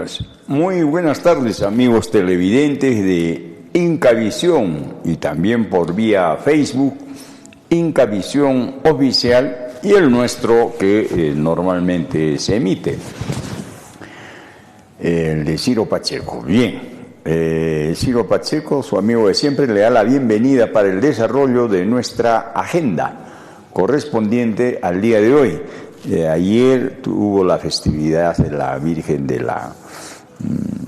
Pues muy buenas tardes, amigos televidentes de Incavisión y también por vía Facebook, Incavisión Oficial y el nuestro que normalmente se emite, el de Ciro Pacheco. Bien, Ciro Pacheco, su amigo de siempre, le da la bienvenida para el desarrollo de nuestra agenda correspondiente al día de hoy. Ayer tuvo la festividad de la Virgen de la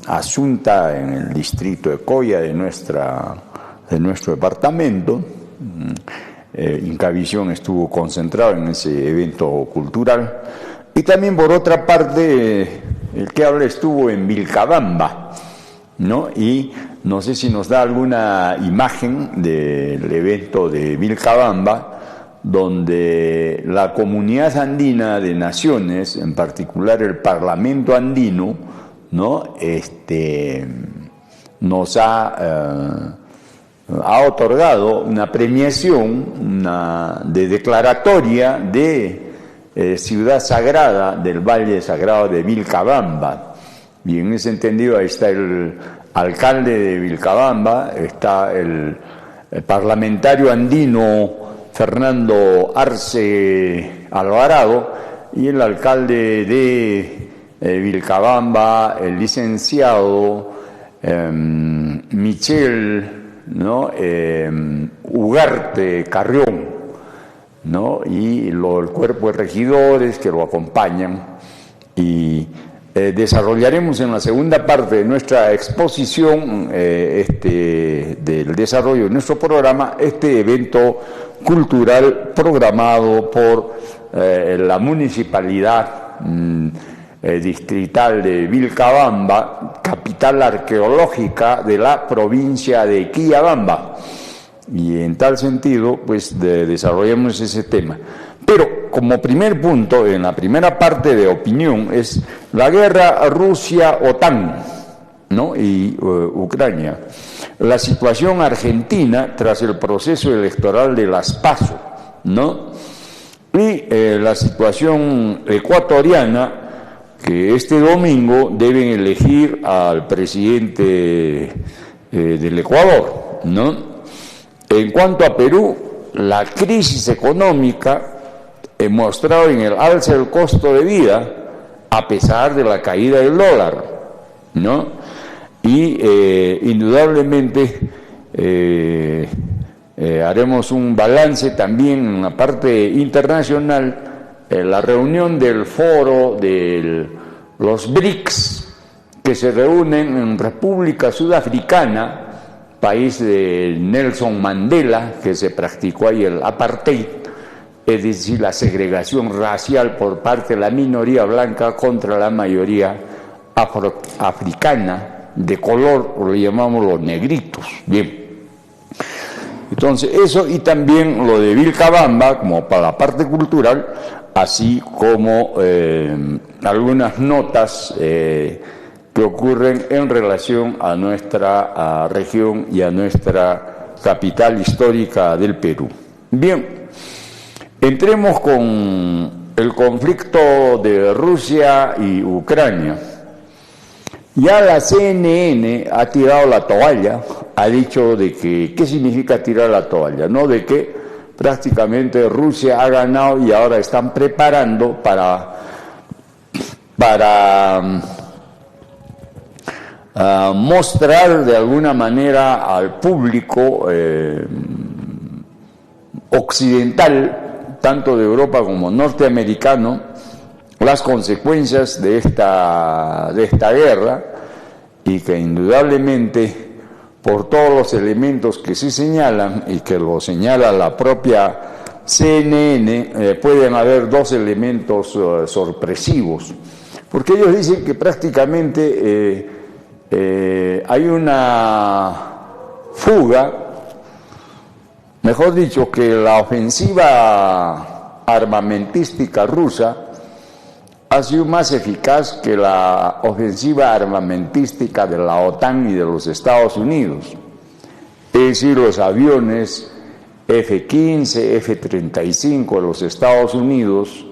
Asunta en el distrito de Coya de nuestro departamento. Incavisión estuvo concentrado en ese evento cultural. Y también, por otra parte, el que habla estuvo en Vilcabamba, ¿no? Y no sé si nos da alguna imagen del evento de Vilcabamba, donde la comunidad andina de naciones, en particular el Parlamento andino, ¿no? Nos ha otorgado una premiación, de declaratoria de ciudad sagrada del Valle Sagrado de Vilcabamba. Y en ese entendido ahí está el alcalde de Vilcabamba, está el parlamentario andino Fernando Arce Alvarado y el alcalde de Vilcabamba, el licenciado Michel, ¿no? Ugarte Carrión, ¿no? Y el cuerpo de regidores que lo acompañan. Y desarrollaremos en la segunda parte de nuestra exposición del desarrollo de nuestro programa este evento cultural programado por la municipalidad distrital de Vilcabamba, capital arqueológica de la provincia de Quillabamba. Y en tal sentido, pues desarrollamos ese tema. Pero como primer punto, en la primera parte de opinión, es la guerra Rusia-OTAN, ¿no? Y Ucrania. La situación argentina tras el proceso electoral de las PASO, ¿no? Y la situación ecuatoriana, que este domingo deben elegir al presidente del Ecuador, ¿no? En cuanto a Perú, la crisis económica mostrado en el alza del costo de vida, a pesar de la caída del dólar, ¿no? Y indudablemente haremos un balance también en la parte internacional, la reunión del foro de los BRICS, que se reúnen en República Sudafricana, país de Nelson Mandela, que se practicó ahí el apartheid, es decir, la segregación racial por parte de la minoría blanca contra la mayoría africana de color, o le llamamos los negritos. Bien. Entonces, eso y también lo de Vilcabamba, como para la parte cultural, así como algunas notas que ocurren en relación a nuestra región y a nuestra capital histórica del Perú. Bien. Entremos con el conflicto de Rusia y Ucrania. Ya la CNN ha tirado la toalla, ha dicho de que, ¿qué significa tirar la toalla? ¿No? De que prácticamente Rusia ha ganado y ahora están preparando para mostrar de alguna manera al público occidental, tanto de Europa como norteamericano, las consecuencias de esta guerra, y que indudablemente por todos los elementos que se señalan y que lo señala la propia CNN, pueden haber dos elementos sorpresivos, porque ellos dicen que prácticamente hay una fuga, mejor dicho, que la ofensiva armamentística rusa ha sido más eficaz que la ofensiva armamentística de la OTAN y de los Estados Unidos. Es decir, los aviones F-15, F-35 de los Estados Unidos,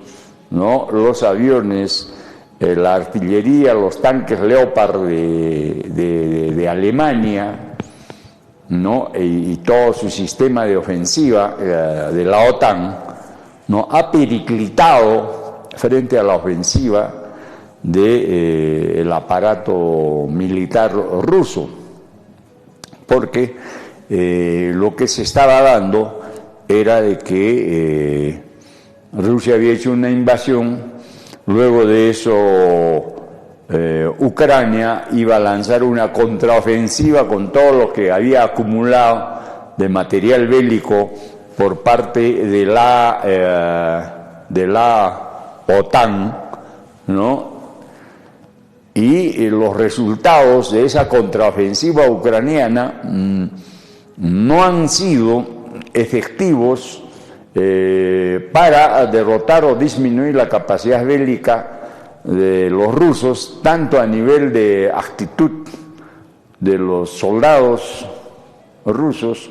¿no? Los aviones la artillería, los tanques Leopard de Alemania, ¿no? Y todo su sistema de ofensiva de la OTAN, ¿no? Ha periclitado frente a la ofensiva del aparato militar ruso, porque lo que se estaba dando era de que Rusia había hecho una invasión, luego de eso Ucrania iba a lanzar una contraofensiva con todo lo que había acumulado de material bélico por parte de la OTAN, ¿no? Y los resultados de esa contraofensiva ucraniana no han sido efectivos para derrotar o disminuir la capacidad bélica de los rusos, tanto a nivel de actitud de los soldados rusos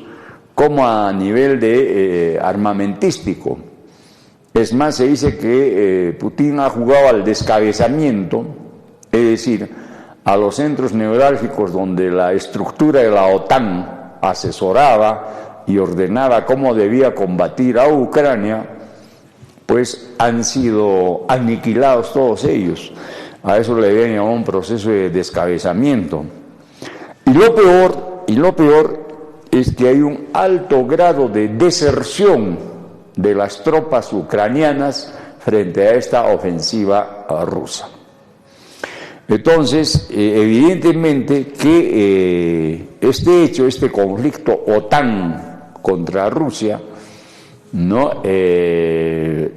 como a nivel de armamentístico. Es más, se dice que Putin ha jugado al descabezamiento, es decir, a los centros neurálgicos donde la estructura de la OTAN asesoraba y ordenaba cómo debía combatir a Ucrania, pues han sido aniquilados todos ellos. A eso le habían llamado un proceso de descabezamiento. Y lo peor es que hay un alto grado de deserción de las tropas ucranianas frente a esta ofensiva rusa. Entonces, evidentemente que este hecho, este conflicto OTAN contra Rusia, ¿no? De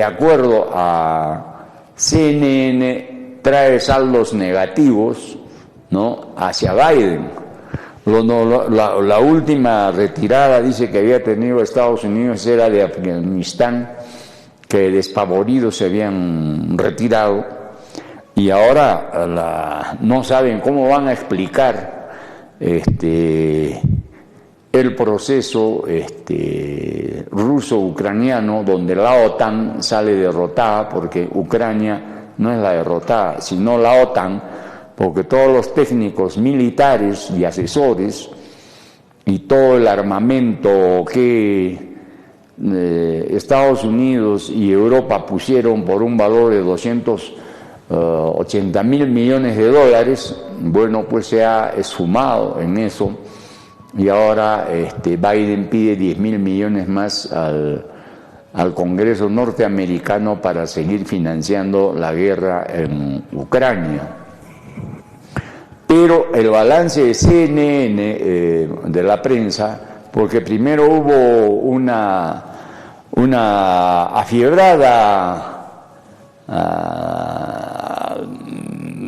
acuerdo a CNN, trae saldos negativos, ¿no? Hacia Biden. La última retirada, dice, que había tenido Estados Unidos era de Afganistán, que despavoridos se habían retirado, y ahora no saben cómo van a explicar el proceso ruso-ucraniano, donde la OTAN sale derrotada, porque Ucrania no es la derrotada, sino la OTAN, porque todos los técnicos militares y asesores y todo el armamento que Estados Unidos y Europa pusieron por un valor de 280.000 millones de dólares, bueno, pues se ha esfumado en eso, y ahora Biden pide 10.000 millones más al Congreso norteamericano para seguir financiando la guerra en Ucrania. Pero el balance de CNN, de la prensa, porque primero hubo una afiebrada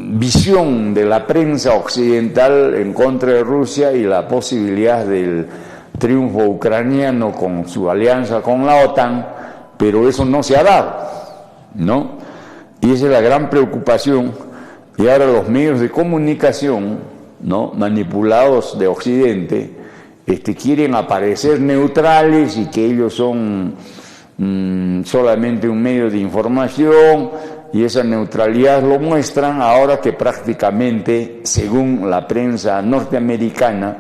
visión de la prensa occidental en contra de Rusia y la posibilidad del triunfo ucraniano con su alianza con la OTAN, pero eso no se ha dado, ¿no? Y esa es la gran preocupación. Y ahora los medios de comunicación, ¿no?, manipulados de Occidente, quieren aparecer neutrales y que ellos son solamente un medio de información, y esa neutralidad lo muestran ahora que prácticamente, según la prensa norteamericana,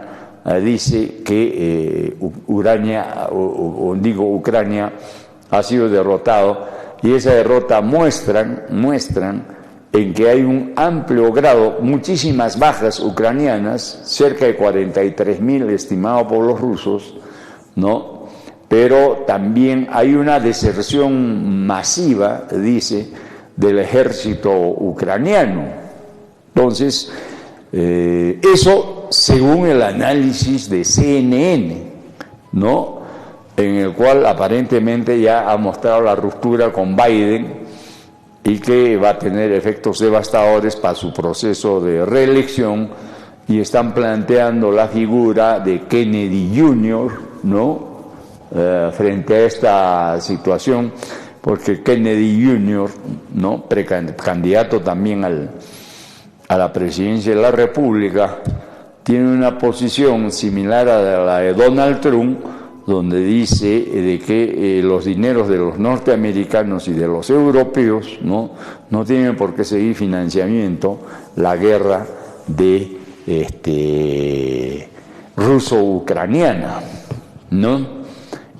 dice que Ucrania ha sido derrotado, y esa derrota muestran en que hay un amplio grado, muchísimas bajas ucranianas, cerca de 43.000 estimado por los rusos, ¿no? Pero también hay una deserción masiva, dice, del ejército ucraniano. Entonces, eso según el análisis de CNN, ¿no?, en el cual aparentemente ya ha mostrado la ruptura con Biden y que va a tener efectos devastadores para su proceso de reelección, y están planteando la figura de Kennedy Jr., ¿no?, frente a esta situación, porque Kennedy Jr., ¿no?, precandidato también a la presidencia de la República, tiene una posición similar a la de Donald Trump, donde dice de que los dineros de los norteamericanos y de los europeos no tienen por qué seguir financiamiento la guerra de ruso-ucraniana, ¿no?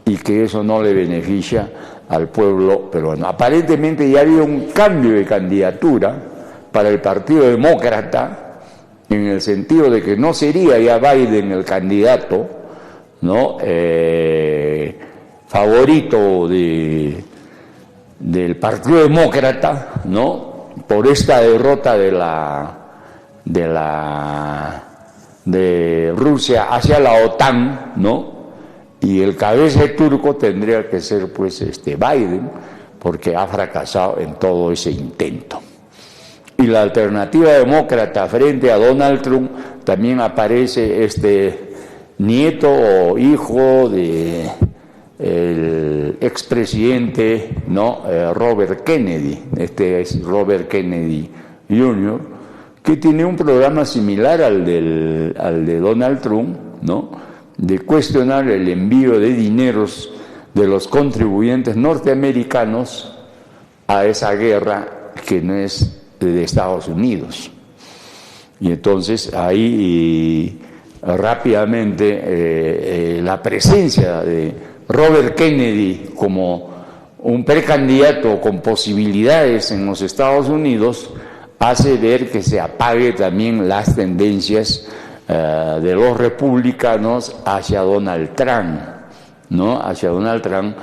Y que eso no le beneficia al pueblo peruano. Aparentemente ya había un cambio de candidatura para el Partido Demócrata, en el sentido de que no sería ya Biden el candidato, ¿no? Favorito del Partido Demócrata, ¿no? Por esta derrota de Rusia hacia la OTAN, ¿no? Y el cabeza de turco tendría que ser pues Biden, porque ha fracasado en todo ese intento. Y la alternativa demócrata frente a Donald Trump también aparece nieto o hijo de el expresidente, ¿no? Robert Kennedy. Este es Robert Kennedy Jr., que tiene un programa similar al de Donald Trump, ¿no? De cuestionar el envío de dineros de los contribuyentes norteamericanos a esa guerra que no es de Estados Unidos. Y entonces ahí rápidamente la presencia de Robert Kennedy como un precandidato con posibilidades en los Estados Unidos hace ver que se apague también las tendencias de los republicanos hacia Donald Trump, ¿no? Hacia Donald Trump,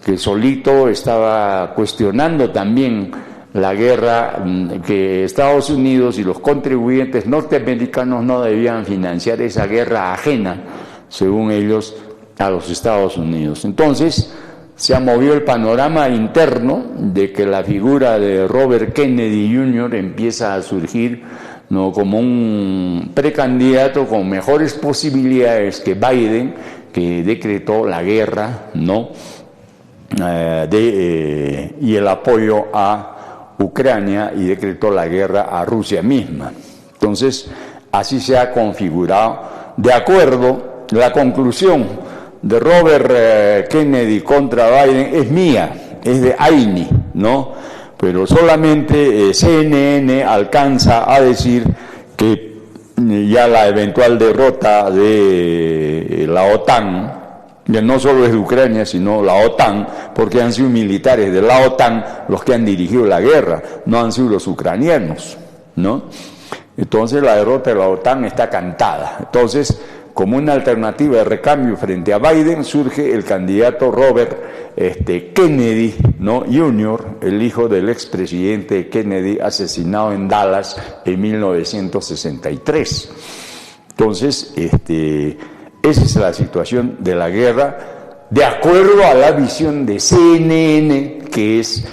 que solito estaba cuestionando también la guerra, que Estados Unidos y los contribuyentes norteamericanos no debían financiar esa guerra ajena, según ellos, a los Estados Unidos. Entonces, se ha movido el panorama interno de que la figura de Robert Kennedy Jr. empieza a surgir, ¿no? Como un precandidato con mejores posibilidades que Biden, que decretó la guerra, ¿no? Y el apoyo a Ucrania, y decretó la guerra a Rusia misma. Entonces, así se ha configurado. De acuerdo, la conclusión de Robert Kennedy contra Biden es mía, es de AINI, ¿no? Pero solamente CNN alcanza a decir que ya la eventual derrota de la OTAN, ya no solo es de Ucrania, sino la OTAN, porque han sido militares de la OTAN los que han dirigido la guerra, no han sido los ucranianos, ¿no? Entonces la derrota de la OTAN está cantada. Entonces, como una alternativa de recambio frente a Biden, surge el candidato Robert Kennedy, ¿no? Jr., el hijo del expresidente Kennedy, asesinado en Dallas en 1963. Entonces, esa es la situación de la guerra, de acuerdo a la visión de CNN, que es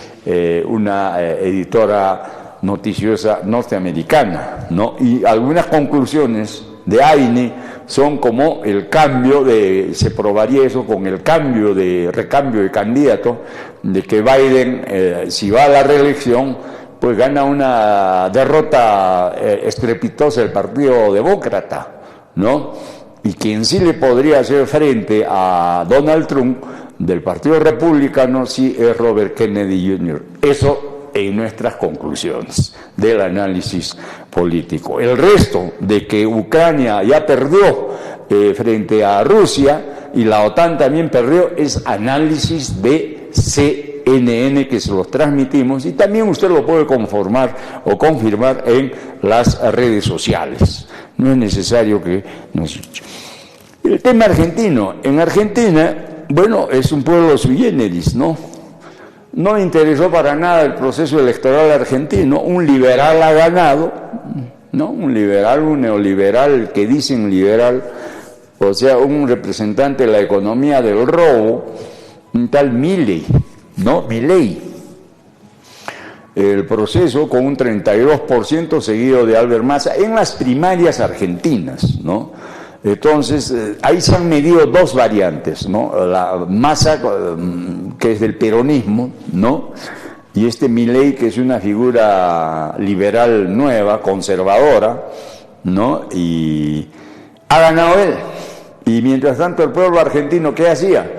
una editora noticiosa norteamericana, ¿no? Y algunas conclusiones de AINE son como el cambio se probaría eso con el recambio de candidato, de que Biden, si va a la reelección, pues gana una derrota estrepitosa del Partido Demócrata, ¿no? Y quien sí le podría hacer frente a Donald Trump del Partido Republicano sí es Robert Kennedy Jr. Eso en nuestras conclusiones del análisis político. El resto de que Ucrania ya perdió frente a Rusia y la OTAN también perdió es análisis de CNN, que se los transmitimos, y también usted lo puede confirmar en las redes sociales. No es necesario que nos... El tema argentino. En Argentina, bueno, es un pueblo sui generis, ¿no? No me interesó para nada el proceso electoral argentino. Un liberal ha ganado, ¿no? Un liberal, un neoliberal, que dicen liberal, o sea, un representante de la economía del robo, un tal Milei, ¿no? Milei. El proceso con un 32% seguido de Albert Massa en las primarias argentinas, ¿no? Entonces, ahí se han medido dos variantes, ¿no? La Massa, que es del peronismo, ¿no? Y Milei, que es una figura liberal nueva, conservadora, ¿no? Y ha ganado él, Y mientras tanto el pueblo argentino, ¿qué hacía?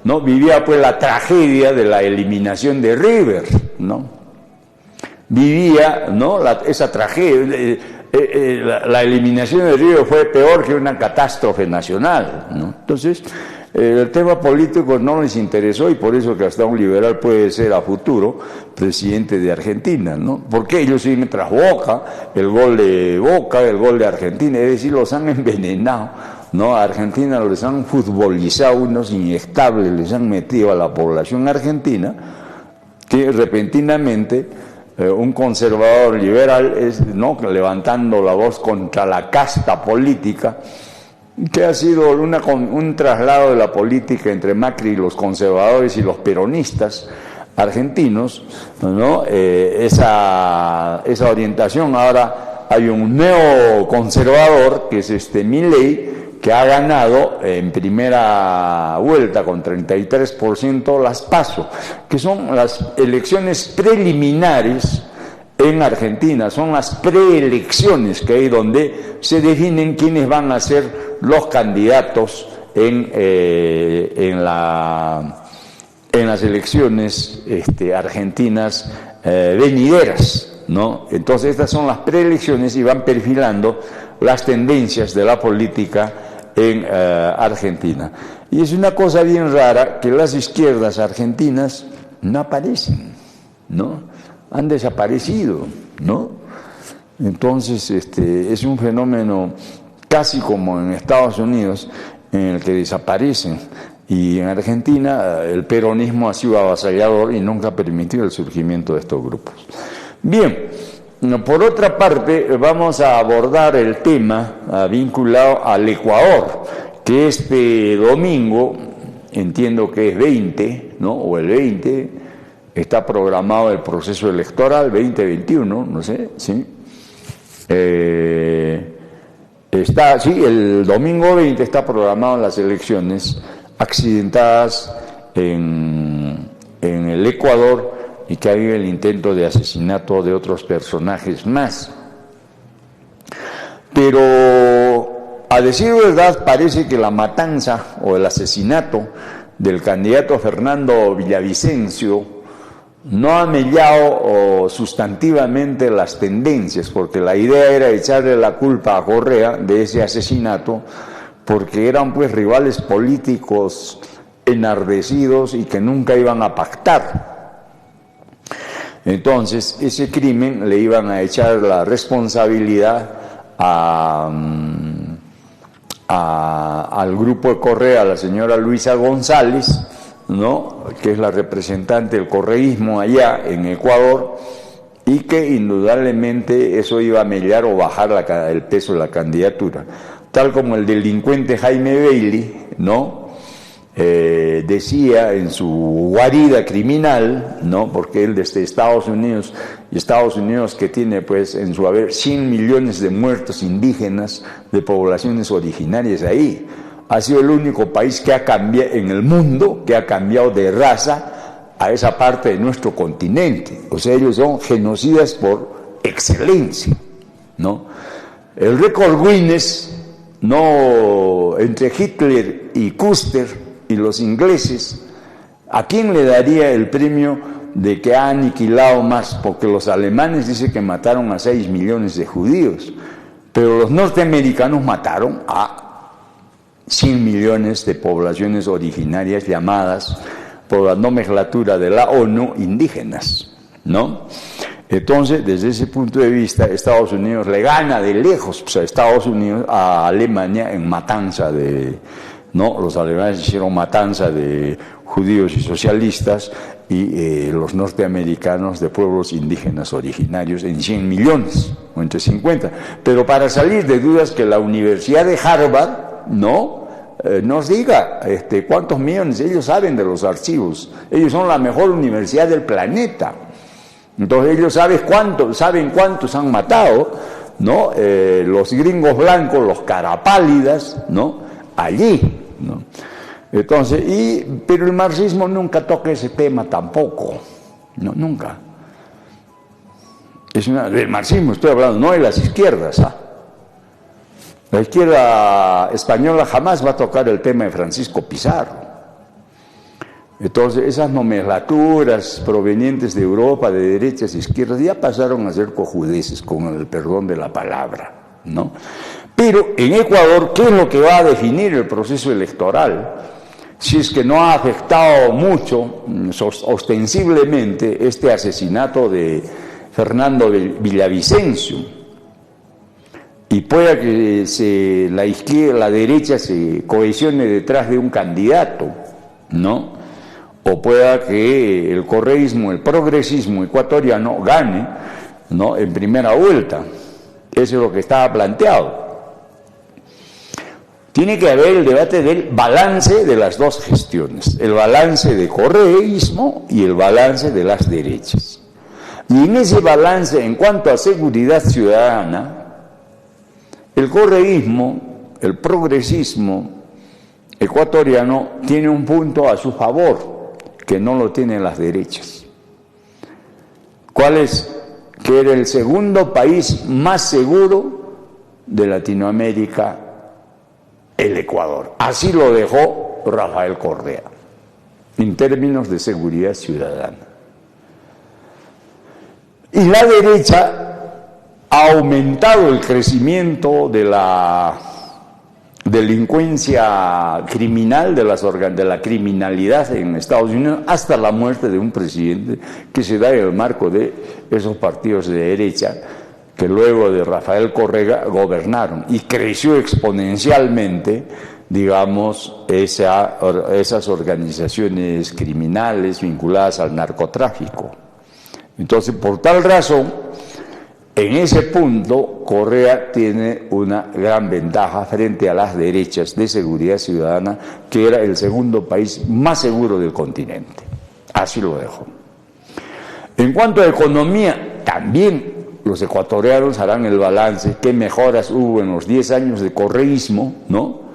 ¿No? Vivía pues la tragedia de la eliminación de River, ¿no? Vivía, ¿no? Esa tragedia, la eliminación de River fue peor que una catástrofe nacional, ¿no? Entonces, el tema político no les interesó y por eso que hasta un liberal puede ser a futuro presidente de Argentina, ¿no? Porque ellos siguen tras Boca, el gol de Argentina, es decir, los han envenenado, ¿no? A Argentina los han futbolizado, unos inyectables les han metido a la población argentina, que repentinamente un conservador liberal es, ¿no?, levantando la voz contra la casta política, que ha sido un traslado de la política entre Macri y los conservadores y los peronistas argentinos, ¿no? Esa orientación. Ahora hay un neoconservador que es Milei, que ha ganado en primera vuelta con 33% las PASO, que son las elecciones preliminares en Argentina, son las preelecciones que hay donde se definen quiénes van a ser los candidatos en las elecciones argentinas venideras, ¿no? Entonces estas son las preelecciones y van perfilando las tendencias de la política en Argentina. Y es una cosa bien rara que las izquierdas argentinas no aparecen, ¿no? Han desaparecido, ¿no? Entonces es un fenómeno casi como en Estados Unidos, en el que desaparecen. Y en Argentina el peronismo ha sido avasallador y nunca ha permitido el surgimiento de estos grupos. Bien, por otra parte, vamos a abordar el tema vinculado al Ecuador, que este domingo, entiendo que es 20, ¿no? O el 20, está programado el proceso electoral 2021, no sé, ¿sí? Sí, el domingo 20 está programado las elecciones accidentadas en el Ecuador y que hay el intento de asesinato de otros personajes más. Pero, a decir verdad, parece que la matanza o el asesinato del candidato Fernando Villavicencio no ha mellado sustantivamente las tendencias, porque la idea era echarle la culpa a Correa de ese asesinato, porque eran pues rivales políticos enardecidos y que nunca iban a pactar. Entonces, ese crimen le iban a echar la responsabilidad al grupo de Correa, a la señora Luisa González, ¿no?, que es la representante del correísmo allá en Ecuador, y que indudablemente eso iba a mellar o bajar el peso de la candidatura, tal como el delincuente Jaime Bailey, ¿no?, decía en su guarida criminal, ¿no?, porque él desde Estados Unidos, y Estados Unidos que tiene pues en su haber 100 millones de muertos indígenas de poblaciones originarias ahí, ha sido el único país que ha cambiado en el mundo, que ha cambiado de raza a esa parte de nuestro continente. O sea, ellos son genocidas por excelencia, ¿no? El récord Guinness, no, entre Hitler y Custer y los ingleses, ¿a quién le daría el premio de que ha aniquilado más? Porque los alemanes dicen que mataron a 6 millones de judíos, pero los norteamericanos mataron a 100 millones de poblaciones originarias llamadas por la nomenclatura de la ONU indígenas, ¿no? Entonces, desde ese punto de vista, Estados Unidos le gana de lejos, pues, a Estados Unidos, a Alemania en matanza de, ¿no? Los alemanes hicieron matanza de judíos y socialistas y los norteamericanos de pueblos indígenas originarios en 100 millones o entre 50. Pero para salir de dudas, que la Universidad de Harvard, ¿no?, nos diga cuántos millones. Ellos saben de los archivos, ellos son la mejor universidad del planeta, entonces ellos saben cuántos han matado, ¿no? Los gringos blancos, los carapálidas, ¿no?, allí, ¿no? Entonces, pero el marxismo nunca toca ese tema tampoco, no, nunca. Del marxismo estoy hablando, no de las izquierdas, ¿ah? La izquierda española jamás va a tocar el tema de Francisco Pizarro. Entonces, esas nomenclaturas provenientes de Europa, de derechas e izquierdas, ya pasaron a ser cojudeces, con el perdón de la palabra, ¿no? Pero en Ecuador, ¿qué es lo que va a definir el proceso electoral? Si es que no ha afectado mucho, ostensiblemente, este asesinato de Fernando Villavicencio, y pueda que la izquierda, la derecha se cohesione detrás de un candidato, ¿no? O pueda que el correísmo, el progresismo ecuatoriano gane, ¿no?, en primera vuelta. Eso es lo que estaba planteado. Tiene que haber el debate del balance de las dos gestiones, el balance de correísmo y el balance de las derechas. Y en ese balance, en cuanto a seguridad ciudadana, el correísmo, el progresismo ecuatoriano tiene un punto a su favor, que no lo tienen las derechas. ¿Cuál es? Que era el segundo país más seguro de Latinoamérica, el Ecuador. Así lo dejó Rafael Correa, en términos de seguridad ciudadana. Y la derecha ha aumentado el crecimiento de la delincuencia criminal, de la criminalidad en Estados Unidos, hasta la muerte de un presidente que se da en el marco de esos partidos de derecha que luego de Rafael Correa gobernaron, y creció exponencialmente, digamos, esas organizaciones criminales vinculadas al narcotráfico. Entonces, por tal razón, en ese punto, Correa tiene una gran ventaja frente a las derechas de seguridad ciudadana, que era el segundo país más seguro del continente. Así lo dejó. En cuanto a economía, también los ecuatorianos harán el balance, qué mejoras hubo en los 10 años de correísmo, ¿no?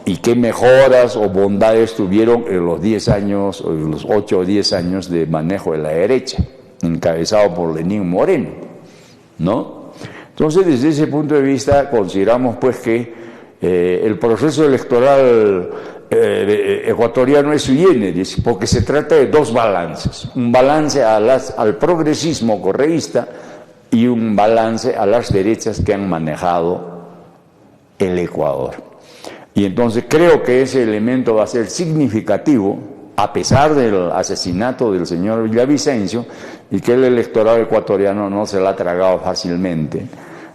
Y qué mejoras o bondades tuvieron en los 10 años, o en los 8 o 10 años de manejo de la derecha, encabezado por Lenín Moreno, ¿no? Entonces, desde ese punto de vista, consideramos pues que el proceso electoral ecuatoriano es sui generis, porque se trata de dos balances, un balance al progresismo correísta y un balance a las derechas que han manejado el Ecuador. Y entonces creo que ese elemento va a ser significativo, a pesar del asesinato del señor Villavicencio, y que el electorado ecuatoriano no se la ha tragado fácilmente,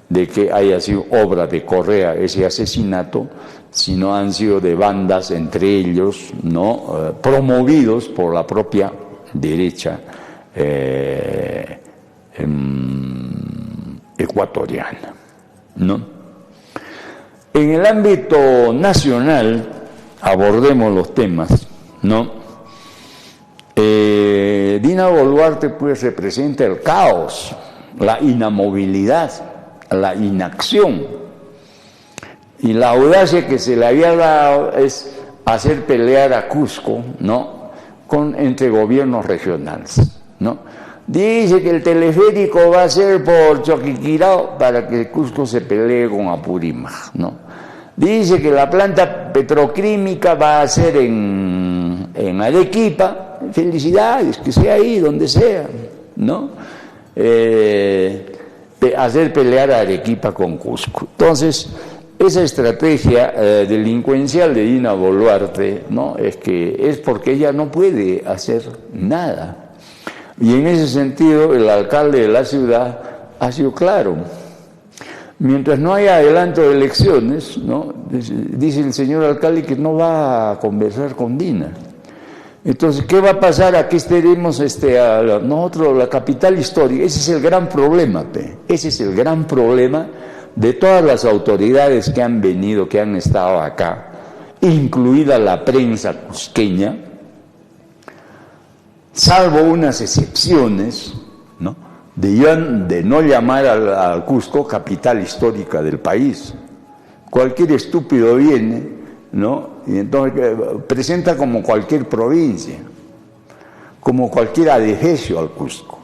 de que haya sido obra de Correa ese asesinato, sino han sido de bandas entre ellos, ¿no?, promovidos por la propia derecha ecuatoriana, ¿no? En el ámbito nacional, abordemos los temas, ¿no? Dina Boluarte pues representa el caos, la inamovilidad, la inacción, y la audacia que se le había dado es hacer pelear a Cusco, ¿no?, entre gobiernos regionales, ¿no? Dice que el teleférico va a ser por Choquequirao para que Cusco se pelee con Apurímac, ¿no? Dice que la planta petroquímica va a ser en Arequipa. Felicidades, que sea ahí, donde sea, ¿no? Hacer pelear a Arequipa con Cusco. Entonces, esa estrategia delincuencial de Dina Boluarte, ¿no?, es porque ella no puede hacer nada. Y en ese sentido, el alcalde de la ciudad ha sido claro. Mientras no haya adelanto de elecciones, ¿no?, dice el señor alcalde que no va a conversar con Dina. Entonces, ¿qué va a pasar? Aquí estaremos nosotros, la capital histórica. Ese es el gran problema, ese es el gran problema de todas las autoridades que han venido, que han estado acá, incluida la prensa cusqueña, salvo unas excepciones, ¿no?, de no llamar al Cusco capital histórica del país. Cualquier estúpido viene, ¿no?, y entonces presenta como cualquier provincia, como cualquier adefesio al Cusco.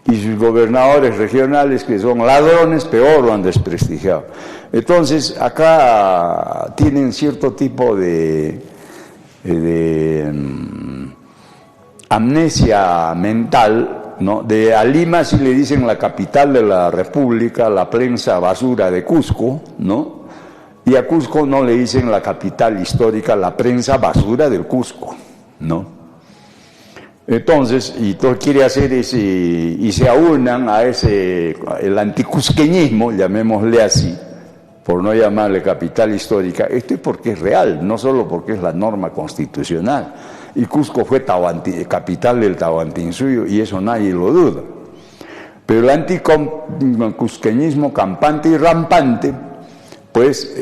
y sus gobernadores regionales, que son ladrones, peor lo han desprestigiado. Entonces, acá tienen cierto tipo de amnesia mental, ¿no? A Lima sí le dicen la capital de la República, la prensa basura de Cusco, ¿no? Y a Cusco no le dicen la capital histórica, la prensa basura del Cusco, ¿no? Entonces, y todo quiere hacer ese, y se aunan a el anticusqueñismo, llamémosle así, por no llamarle capital histórica. Esto es porque es real, no solo porque es la norma constitucional. Y Cusco fue capital del Tahuantinsuyo, y eso nadie lo duda. Pero el anticusqueñismo campante y rampante, pues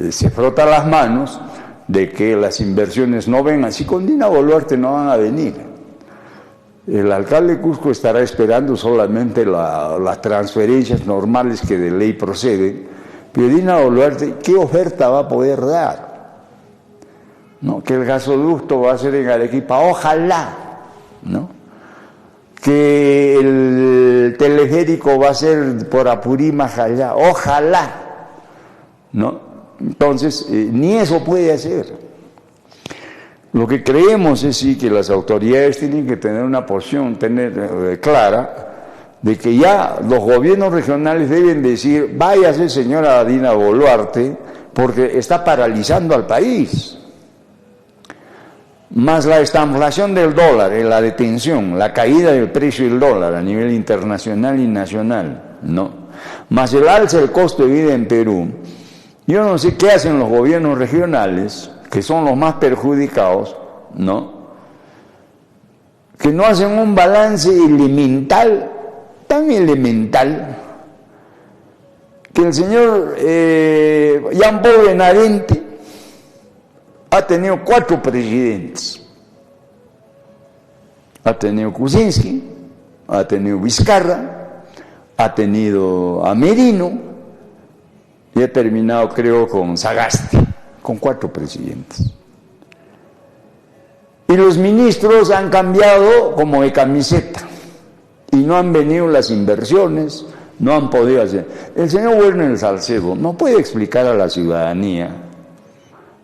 se frota las manos de que las inversiones no vengan. Si con Dina Boluarte no van a venir, el alcalde de Cusco estará esperando solamente las transferencias normales que de ley proceden. Pero Dina Boluarte, ¿qué oferta va a poder dar? ¿No? Que el gasoducto va a ser en Arequipa, ojalá, ¿no? Que el teleférico va a ser por Apurímac allá, ojalá, ¿no? Entonces, ni eso puede hacer. Lo que creemos es sí que las autoridades tienen que tener una posición clara de que ya los gobiernos regionales deben decir, váyase señora Dina Boluarte, porque está paralizando al país. Más la estanflación del dólar, la detención, la caída del precio del dólar a nivel internacional y nacional, ¿no? Más el alza del costo de vida en Perú. Yo no sé qué hacen los gobiernos regionales, que son los más perjudicados, ¿no? Que no hacen un balance elemental, tan elemental, que el señor Jean Paul Benavente ha tenido 4 presidentes. Ha tenido Kuczynski, ha tenido Vizcarra, ha tenido a Merino, y ha terminado, creo, con Sagasti, con 4 presidentes. Y los ministros han cambiado como de camiseta, y no han venido las inversiones, no han podido hacer. El señor Werner Salcedo no puede explicar a la ciudadanía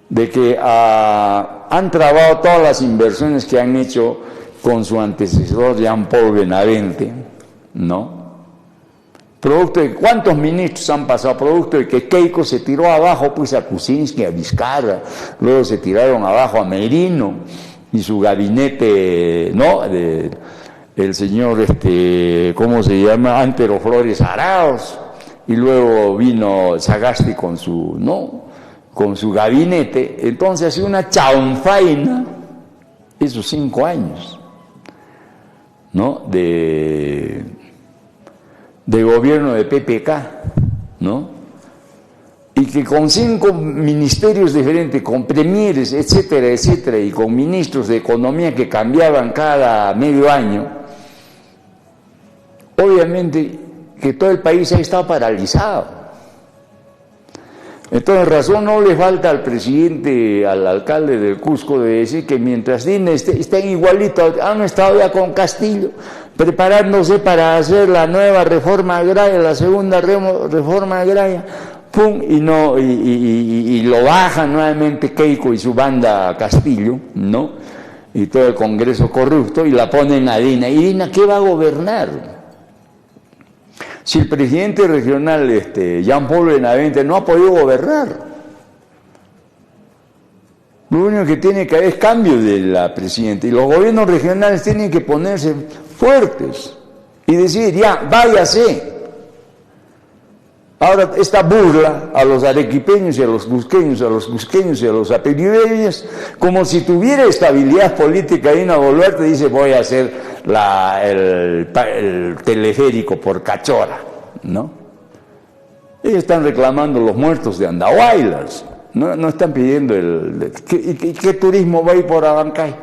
de que han trabado todas las inversiones que han hecho con su antecesor Jean Paul Benavente, ¿no? Producto de cuántos ministros han pasado, producto de que Keiko se tiró abajo pues a Kuczynski, a Vizcarra, luego se tiraron abajo a Merino y su gabinete, ¿no? El señor, ¿cómo se llama? Antero Flores Arauz, y luego vino Sagasti con su, ¿no? Con su gabinete. Entonces ha sido una chanfaina esos 5 años, ¿no? De gobierno de PPK, ¿no? Y que con 5 ministerios diferentes, con premieres, etcétera, etcétera, y con ministros de economía que cambiaban cada medio año, obviamente que todo el país ha estado paralizado. Entonces, razón no le falta al presidente, al alcalde del Cusco, de decir que mientras Dina estén igualitos, han estado ya con Castillo, preparándose para hacer la nueva reforma agraria, la segunda reforma agraria, pum, y lo bajan nuevamente Keiko y su banda Castillo, ¿no? Y todo el Congreso corrupto, y la ponen a Dina. ¿Y Dina qué va a gobernar? Si el presidente regional, Jean Paul Benavente, no ha podido gobernar, lo único que tiene que haber es cambio de la presidenta, y los gobiernos regionales tienen que ponerse fuertes y decir, ya, váyase. Ahora, esta burla a los arequipeños y a los cusqueños, y a los apellideños, como si tuviera estabilidad política, Dina Boluarte dice, voy a hacer el teleférico por Cachora, ¿no? Ellos están reclamando los muertos de Andahuaylas, no están pidiendo ¿qué turismo va a ir por Abancay?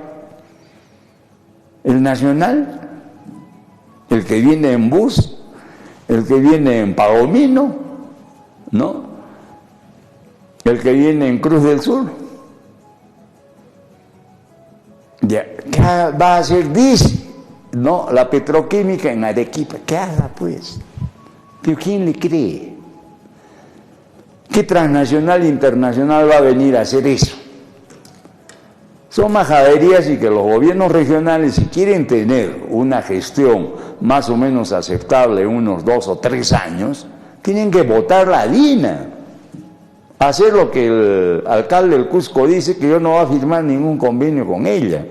¿El nacional? ¿El que viene en bus? ¿El que viene en Pagomino? ¿No? ¿El que viene en Cruz del Sur? Ya va a ser no, la petroquímica en Arequipa, ¿qué haga pues? ¿Pero quién le cree? ¿Qué transnacional e internacional va a venir a hacer eso? Son majaderías, y que los gobiernos regionales, si quieren tener una gestión más o menos aceptable en unos 2 o 3 años, tienen que votar la DINA. Hacer lo que el alcalde del Cusco dice, que yo no voy a firmar ningún convenio con ella.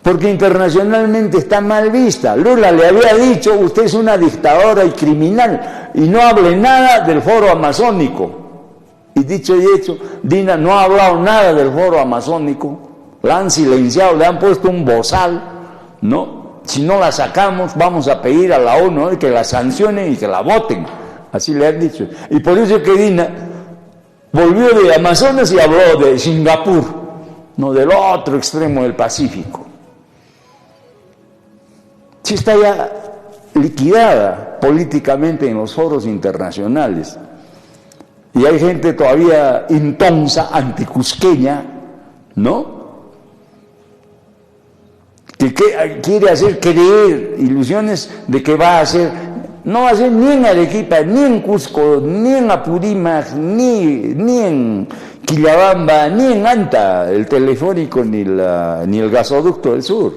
Porque internacionalmente está mal vista. Lula le había dicho, usted es una dictadora y criminal, y no hable nada del foro amazónico. Y dicho y hecho, Dina no ha hablado nada del foro amazónico, la han silenciado, le han puesto un bozal, ¿no? Si no la sacamos, vamos a pedir a la ONU, ¿no?, que la sancionen y que la voten. Así le han dicho. Y por eso es que Dina volvió de Amazonas y habló de Singapur, no del otro extremo del Pacífico. Sí está ya liquidada políticamente en los foros internacionales. Y hay gente todavía intonsa, anticusqueña, ¿no?, que quiere hacer creer ilusiones de que va a hacer, no va a hacer ni en Arequipa, ni en Cusco, ni en Apurímac, ni en Quillabamba, ni en Anta, el telefónico, ni el gasoducto del sur.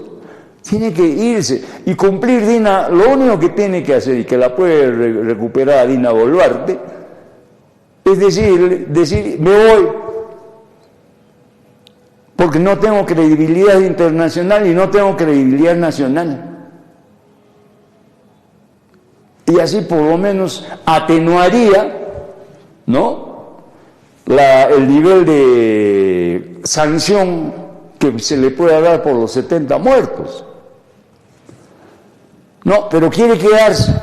Tiene que irse y cumplir Dina. Lo único que tiene que hacer, y que la puede recuperar Dina Boluarte, es decir, me voy, porque no tengo credibilidad internacional y no tengo credibilidad nacional. Y así por lo menos atenuaría, ¿no?, el nivel de sanción que se le pueda dar por los 70 muertos. No, pero quiere quedarse.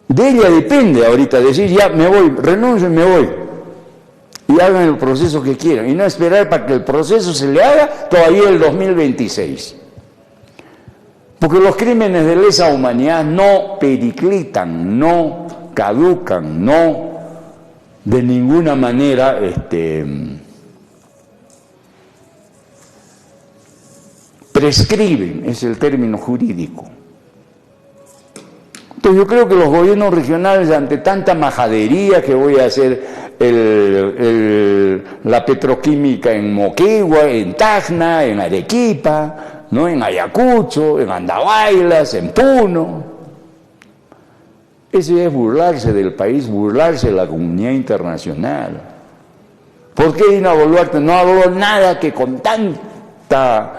De ella depende ahorita decir, ya me voy, renuncio y me voy. Y hagan el proceso que quieran. Y no esperar para que el proceso se le haga todavía el 2026. Porque los crímenes de lesa humanidad no periclitan, no caducan, no de ninguna manera prescriben, es el término jurídico. Entonces yo creo que los gobiernos regionales, ante tanta majadería, que voy a hacer la petroquímica en Moquegua, en Tacna, en Arequipa, ¿no?, en Ayacucho, en Andahuaylas, en Puno, eso es burlarse del país, burlarse de la comunidad internacional. ¿Por qué Dina Boluarte no habló nada, que con tanta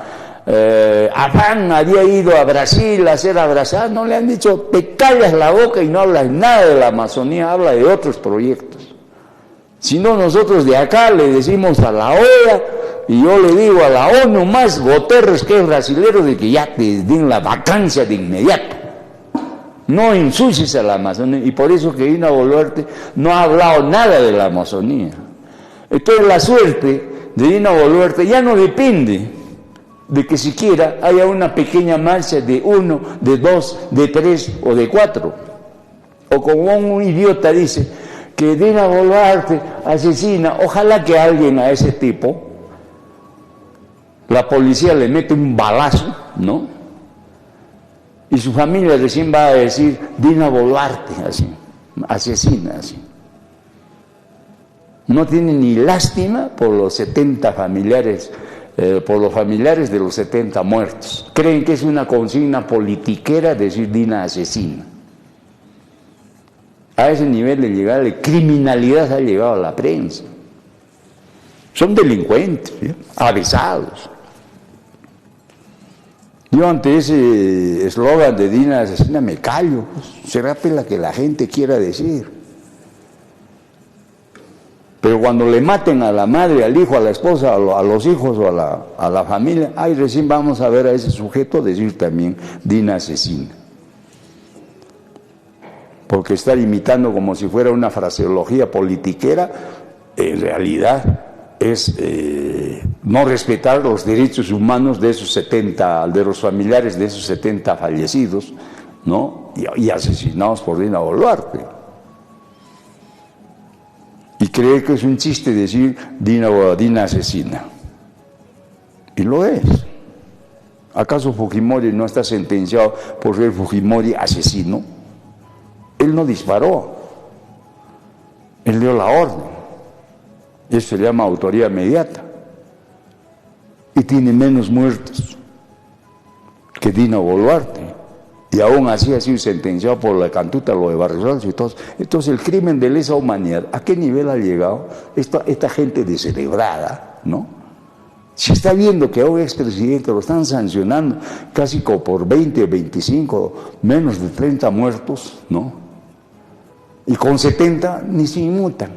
afán había ido a Brasil a ser abrazada? No le han dicho, te callas la boca y no hablas nada de la Amazonía, habla de otros proyectos. Si no, nosotros de acá le decimos a la OEA, y yo le digo a la ONU más, Guterres, que es brasilero, de que ya te den la vacancia de inmediato. No ensucies a la Amazonía. Y por eso que Dina Boluarte no ha hablado nada de la Amazonía. Entonces la suerte de Dina Boluarte ya no depende de que siquiera haya una pequeña marcha de 1, de 2, de 3 o de 4. O como un idiota dice que Dina Boluarte asesina, ojalá que alguien a ese tipo, la policía le mete un balazo, ¿no?, y su familia recién va a decir, Dina Boluarte, así, asesina, así. No tiene ni lástima por los 70 familiares, por los familiares de los 70 muertos. Creen que es una consigna politiquera decir Dina asesina. A ese nivel de llegar de criminalidad ha llegado a la prensa. Son delincuentes, ¿sí?, avesados. Yo ante ese eslogan de Dina asesina me callo, pues, será la que la gente quiera decir. Pero cuando le maten a la madre, al hijo, a la esposa, a los hijos o a la familia, ahí recién vamos a ver a ese sujeto decir también Dina asesina. Porque estar imitando como si fuera una fraseología politiquera, en realidad es no respetar los derechos humanos de esos 70, de los familiares de esos 70 fallecidos, ¿no?, y asesinados por Dina Boluarte. Y cree que es un chiste decir Dina asesina. Y lo es. ¿Acaso Fujimori no está sentenciado por ser Fujimori asesino? Él no disparó, él dio la orden. Eso se llama autoría inmediata. Y tiene menos muertos que Dina Boluarte. Y aún así ha sido sentenciado por la cantuta, lo de Barrios y todo. Entonces el crimen de lesa humanidad, ¿a qué nivel ha llegado esta gente descerebrada, no? Si está viendo que a un expresidente lo están sancionando casi como por 20, 25, menos de 30 muertos, ¿no? Y con 70 ni se inmutan.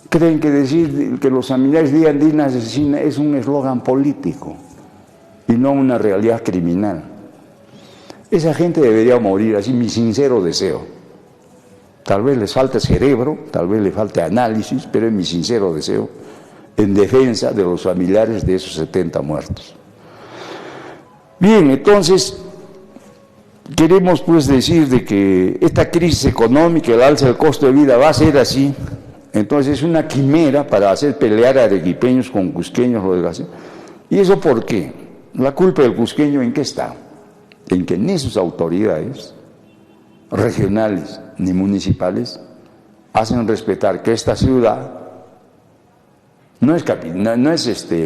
Creen que decir que los familiares digan Dina asesina es un eslogan político y no una realidad criminal. Esa gente debería morir, así mi sincero deseo. Tal vez les falte cerebro, tal vez les falte análisis, pero es mi sincero deseo en defensa de los familiares de esos 70 muertos. Bien, entonces queremos pues decir de que esta crisis económica, el alza del costo de vida va a ser así. Entonces es una quimera para hacer pelear a arequipeños con cusqueños. ¿Y eso por qué? La culpa del cusqueño ¿en qué está? En que ni sus autoridades regionales ni municipales hacen respetar que esta ciudad no es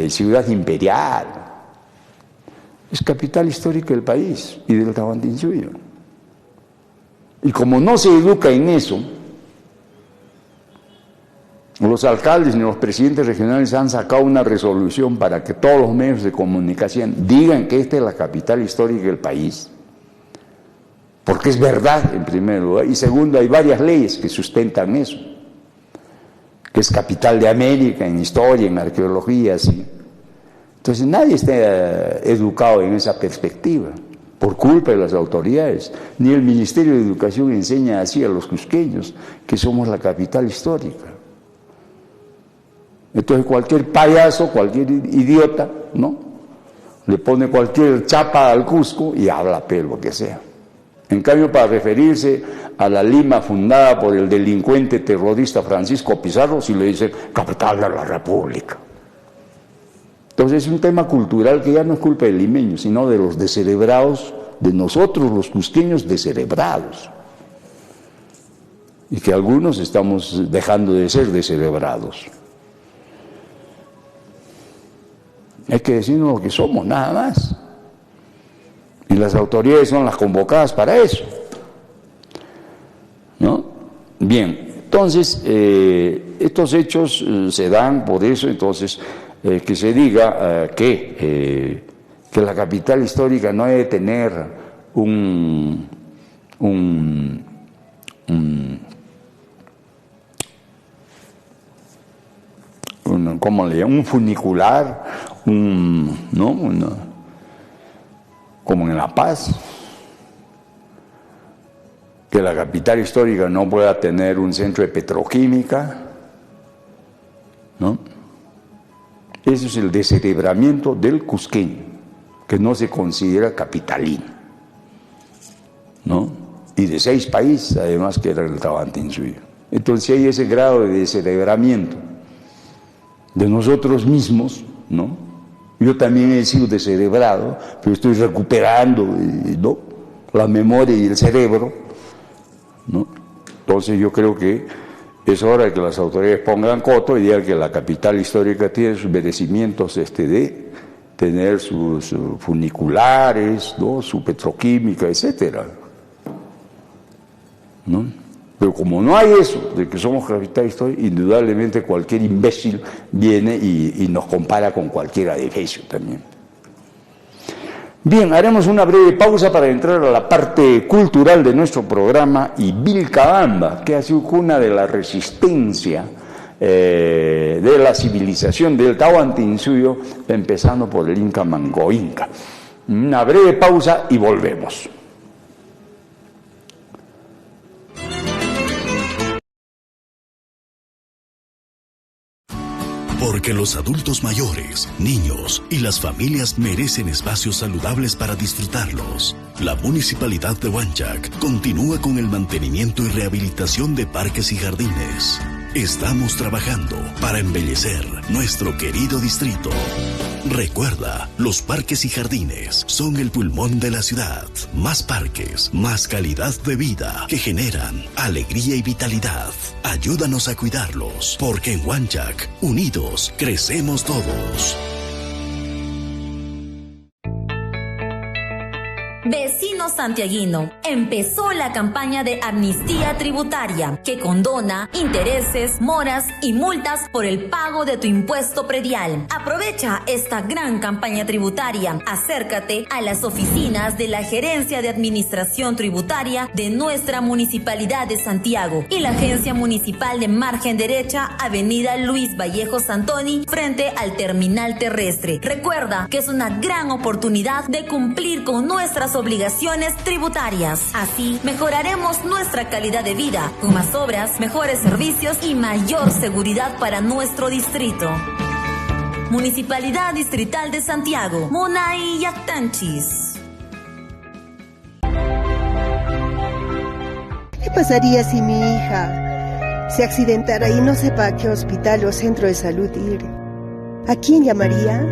ciudad imperial, es capital histórica del país y del Tahuantinsuyo. Y como no se educa en eso, los alcaldes ni los presidentes regionales han sacado una resolución para que todos los medios de comunicación digan que esta es la capital histórica del país. Porque es verdad, en primer lugar. Y segundo, hay varias leyes que sustentan eso. Que es capital de América en historia, en arqueología, así. Entonces nadie está educado en esa perspectiva, por culpa de las autoridades. Ni el Ministerio de Educación enseña así a los cusqueños, que somos la capital histórica. Entonces cualquier payaso, cualquier idiota, ¿no? Le pone cualquier chapa al Cusco y habla lo que sea. En cambio, para referirse a la Lima fundada por el delincuente terrorista Francisco Pizarro, si le dicen capital de la República. Entonces es un tema cultural que ya no es culpa del limeño, sino de los descerebrados, de nosotros los cusqueños descerebrados. Y que algunos estamos dejando de ser descerebrados. Hay que decirnos lo que somos, nada más. Y las autoridades son las convocadas para eso, ¿no? Bien, entonces, estos hechos se dan por eso, entonces, que se diga que la capital histórica no debe tener un funicular, como en La Paz, que la capital histórica no pueda tener un centro de petroquímica, ¿no? Eso es el descerebramiento del cusqueño, que no se considera capitalino, ¿no? Y de 6 países, además, que era el Tahuantinsuyo. Entonces hay ese grado de descerebramiento de nosotros mismos, ¿no? Yo también he sido descerebrado, pero estoy recuperando, ¿no?, la memoria y el cerebro, ¿no? Entonces yo creo que es hora de que las autoridades pongan coto y digan que la capital histórica tiene sus merecimientos de tener sus funiculares, ¿no?, su petroquímica, etcétera, ¿no? Pero como no hay eso, de que somos capital histórica, indudablemente cualquier imbécil viene y nos compara con cualquier edificio también. Bien, haremos una breve pausa para entrar a la parte cultural de nuestro programa y Vilcabamba, que ha sido cuna de la resistencia de la civilización del Tahuantinsuyo, empezando por el Inca Manco Inca. Una breve pausa y volvemos. Porque los adultos mayores, niños y las familias merecen espacios saludables para disfrutarlos. La Municipalidad de Huanchac continúa con el mantenimiento y rehabilitación de parques y jardines. Estamos trabajando para embellecer nuestro querido distrito. Recuerda, los parques y jardines son el pulmón de la ciudad. Más parques, más calidad de vida que generan alegría y vitalidad. Ayúdanos a cuidarlos, porque en Huanchac, unidos, crecemos todos. Vecino santiaguino, empezó la campaña de amnistía tributaria que condona intereses, moras y multas por el pago de tu impuesto predial. Aprovecha esta gran campaña tributaria. Acércate a las oficinas de la Gerencia de Administración Tributaria de nuestra Municipalidad de Santiago y la Agencia Municipal de Margen Derecha, Avenida Luis Vallejo Santoni, frente al terminal terrestre. Recuerda que es una gran oportunidad de cumplir con nuestras obligaciones tributarias. Así mejoraremos nuestra calidad de vida con más obras, mejores servicios y mayor seguridad para nuestro distrito. Municipalidad Distrital de Santiago, Munay Yactanchis. ¿Qué pasaría si mi hija se accidentara y no sepa a qué hospital o centro de salud ir? ¿A quién llamaría?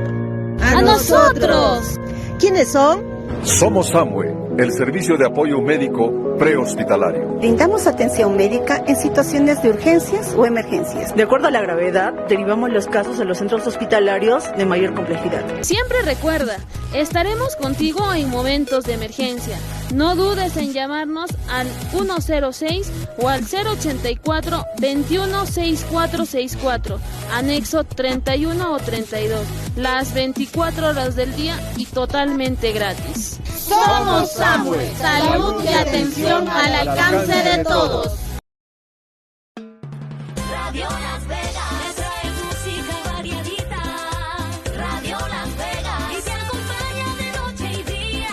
¡A nosotros! ¿Quiénes son? Somos SAMUE, el servicio de apoyo médico prehospitalario. Brindamos atención médica en situaciones de urgencias o emergencias. De acuerdo a la gravedad, derivamos los casos a los centros hospitalarios de mayor complejidad. Siempre recuerda, estaremos contigo en momentos de emergencia. No dudes en llamarnos al 106 o al 084 21 6464, anexo 31 o 32, las 24 horas del día y totalmente gratis. Somos SAMUE, salud y atención al alcance de todos. Radio Las Vegas me trae música variadita. Radio Las Vegas y te acompaña de noche y día.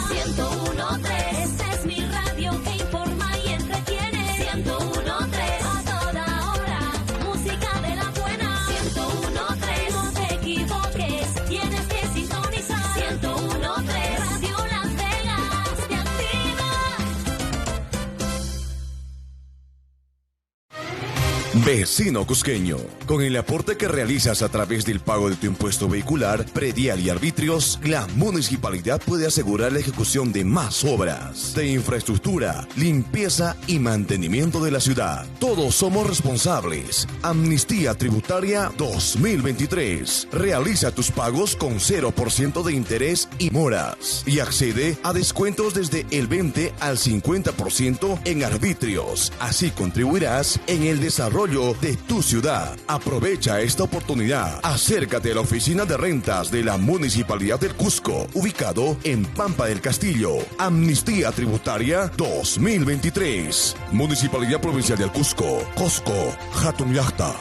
101.3, esta es mi radio que informa y entretiene. 101.3, a toda hora, música de la buena. 101.3, no te equivoques, tienes que sintonizar. 101.3, Radio Las Vegas, te activa. Vecino cusqueño, con el aporte que realizas a través del pago de tu impuesto vehicular, predial y arbitrios, la municipalidad puede asegurar la ejecución de más obras de infraestructura, limpieza y mantenimiento de la ciudad. Todos somos responsables. Amnistía Tributaria 2023. Realiza tus pagos con 0% de interés y moras y accede a descuentos desde el 20 al 50% en arbitrios. Así contribuirás en el desarrollo de tu ciudad. Aprovecha esta oportunidad. Acércate a la oficina de rentas de la Municipalidad del Cusco, ubicado en Pampa del Castillo. Amnistía Tributaria 2023. Municipalidad Provincial del Cusco. Cusco, Jatunyachta.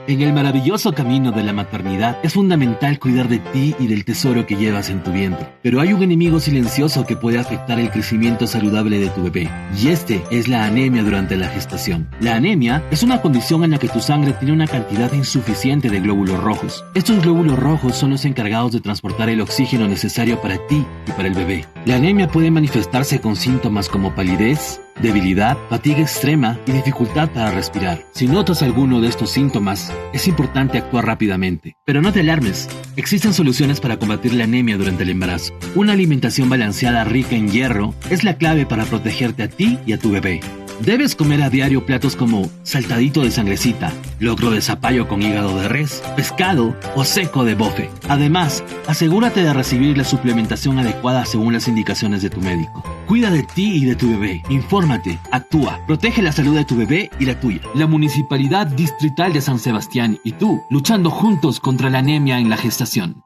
En el maravilloso camino de la maternidad es fundamental cuidar de ti y del tesoro que llevas en tu vientre. Pero hay un enemigo silencioso que puede afectar el crecimiento saludable de tu bebé, y este es la anemia durante la gestación. La anemia es una condición en la que tu sangre tiene una cantidad insuficiente de glóbulos rojos. Estos glóbulos rojos son los encargados de transportar el oxígeno necesario para ti y para el bebé. La anemia puede manifestarse con síntomas como palidez, debilidad, fatiga extrema y dificultad para respirar. Si notas alguno de estos síntomas, es importante actuar rápidamente. Pero no te alarmes, existen soluciones para combatir la anemia durante el embarazo. Una alimentación balanceada rica en hierro es la clave para protegerte a ti y a tu bebé. Debes comer a diario platos como saltadito de sangrecita, locro de zapallo con hígado de res, pescado o seco de bofe. Además, asegúrate de recibir la suplementación adecuada según las indicaciones de tu médico. Cuida de ti y de tu bebé, infórmate, actúa, protege la salud de tu bebé y la tuya. La Municipalidad Distrital de San Sebastián y tú, luchando juntos contra la anemia en la gestación.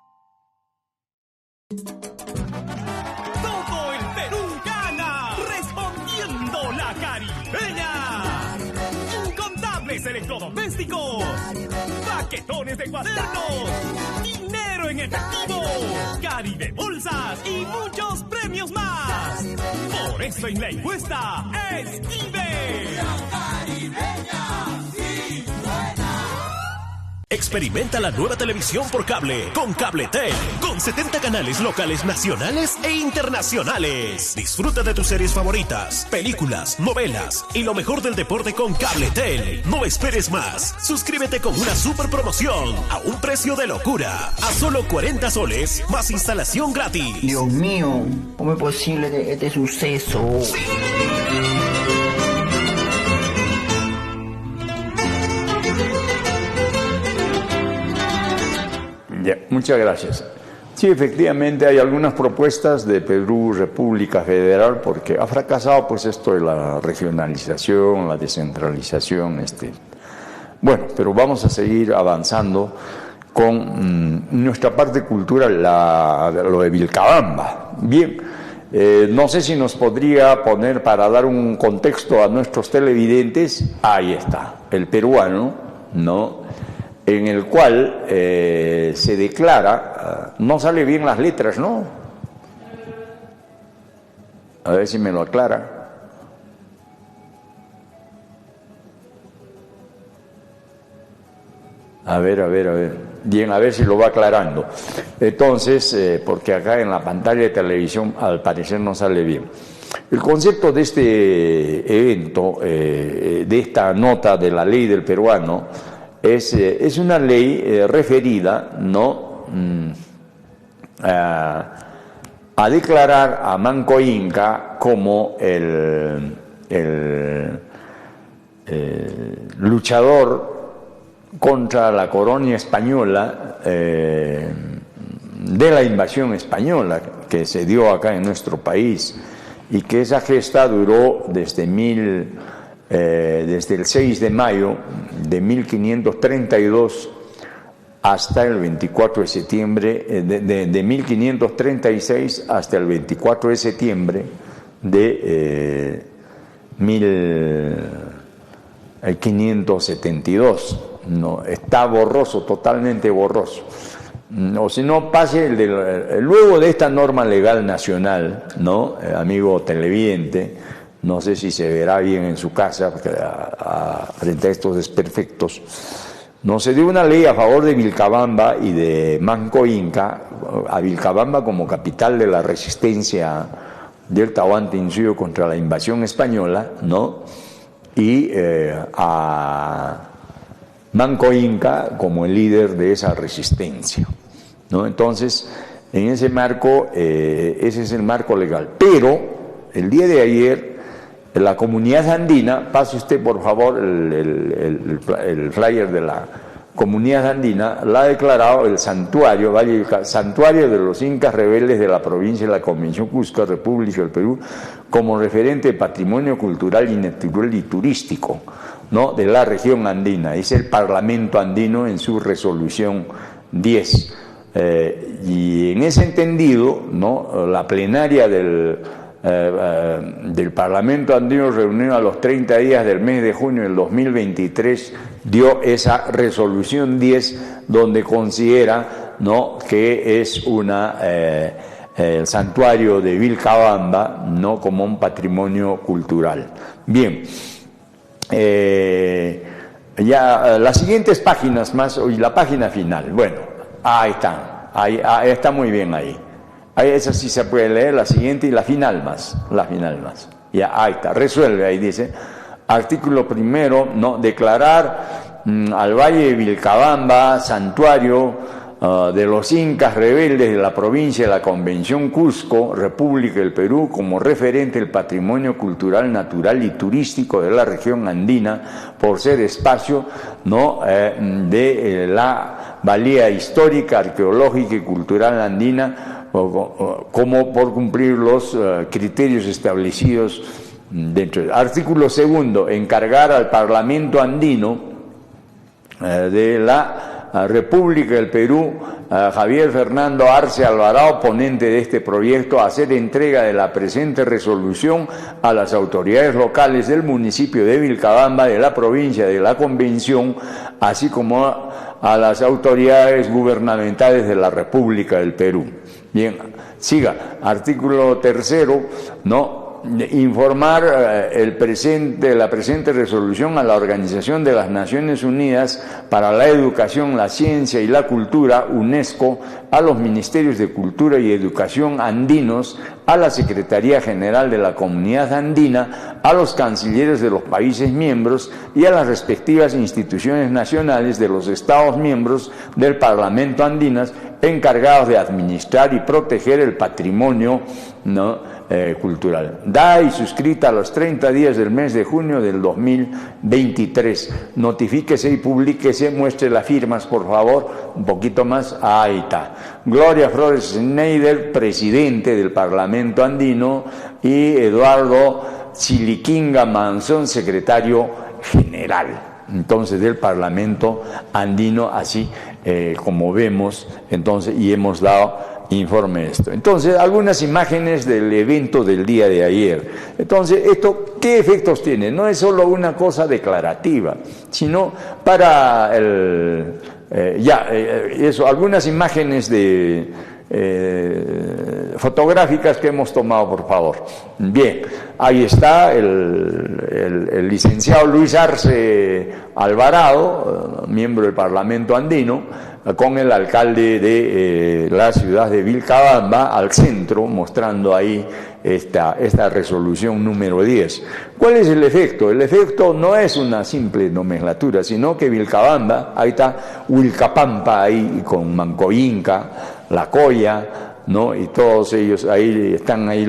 Electrodomésticos, paquetones de cuadernos, dinero en efectivo, Caribe bolsas y muchos premios más. Por eso en la encuesta, escribe. Experimenta la nueva televisión por cable con Cabletel, con 70 canales locales, nacionales e internacionales. Disfruta de tus series favoritas, películas, novelas y lo mejor del deporte con Cabletel. No esperes más. Suscríbete con una super promoción a un precio de locura, a solo 40 soles más instalación gratis. Dios mío, ¿cómo es posible este suceso? Ya, muchas gracias. Sí, efectivamente hay algunas propuestas de Perú, República Federal, porque ha fracasado pues esto de la regionalización, la descentralización. Bueno, pero vamos a seguir avanzando con nuestra parte cultural, lo de Vilcabamba. Bien, no sé si nos podría poner para dar un contexto a nuestros televidentes. Ahí está, el peruano, ¿no?, en el cual se declara, no sale bien las letras, ¿no? A ver si me lo aclara. A ver. Bien, a ver si lo va aclarando. Entonces, porque acá en la pantalla de televisión al parecer no sale bien. El concepto de este evento, de esta nota de la ley del peruano, es una ley referida, ¿no?, a declarar a Manco Inca como el luchador contra la corona española, de la invasión española que se dio acá en nuestro país, y que esa gesta duró desde el 6 de mayo de 1532 hasta el 24 de septiembre, de 1536 hasta el 24 de septiembre de 1572. No, está borroso, totalmente borroso. O si no, pase luego de esta norma legal nacional, ¿no?, amigo televidente, no sé si se verá bien en su casa frente a estos desperfectos. No se dio una ley a favor de Vilcabamba y de Manco Inca, a Vilcabamba como capital de la resistencia del Tahuantinsuyo contra la invasión española, ¿no?, y a Manco Inca como el líder de esa resistencia, ¿no? Entonces, en ese marco, ese es el marco legal. Pero el día de ayer, la comunidad andina, pase usted por favor el flyer de la comunidad andina, la ha declarado el santuario, santuario de los incas rebeldes de la provincia de la Convención Cusco, República del Perú, como referente de patrimonio cultural y natural y turístico, ¿no?, de la región andina. Es el Parlamento andino en su resolución 10. Y en ese entendido, ¿no?, la plenaria del Parlamento andino reunido a los 30 días del mes de junio del 2023 dio esa resolución 10 donde considera, ¿no?, que es el santuario de Vilcabamba, ¿no?, como un patrimonio cultural. Bien, ya las siguientes páginas más, y la página final, bueno, ahí están, ahí está muy bien ahí. Esa sí se puede leer, la siguiente y la final más. Ya, ahí está, resuelve, ahí dice, artículo primero, ¿no?, declarar al Valle de Vilcabamba santuario de los incas rebeldes de la provincia de la Convención Cusco, República del Perú, como referente del patrimonio cultural, natural y turístico de la región andina, por ser espacio, ¿no?, de la valía histórica, arqueológica y cultural andina, como por cumplir los criterios establecidos dentro del artículo segundo, encargar al Parlamento andino de la República del Perú, Javier Fernando Arce Alvarado, ponente de este proyecto, hacer entrega de la presente resolución a las autoridades locales del municipio de Vilcabamba, de la provincia de la Convención, así como a las autoridades gubernamentales de la República del Perú. Bien, siga, artículo tercero, ¿no?, informar la presente resolución a la Organización de las Naciones Unidas para la Educación, la Ciencia y la Cultura, UNESCO, a los Ministerios de Cultura y Educación andinos, a la Secretaría General de la Comunidad Andina, a los cancilleres de los países miembros y a las respectivas instituciones nacionales de los Estados miembros del Parlamento andinas encargados de administrar y proteger el patrimonio, ¿no?, cultural. Da y suscrita a los 30 días del mes de junio del 2023. Notifíquese y publíquese, muestre las firmas, por favor, un poquito más. Ahí está. Gloria Flores Schneider, presidente del Parlamento andino, y Eduardo Chiliquinga Manzón, secretario general, entonces, del Parlamento andino, así como vemos, entonces, y hemos dado informe de esto. Entonces, algunas imágenes del evento del día de ayer. Entonces, ¿esto qué efectos tiene? No es solo una cosa declarativa, sino para algunas imágenes fotográficas que hemos tomado, por favor. Bien, ahí está el licenciado Luis Arce Alvarado, miembro del Parlamento andino, con el alcalde de la ciudad de Vilcabamba al centro, mostrando ahí esta resolución número 10. ¿Cuál es el efecto? El efecto no es una simple nomenclatura, sino que Vilcabamba, ahí está Huilcapampa, ahí con Mancoinca, La Coya, ¿no? Y todos ellos, ahí están ahí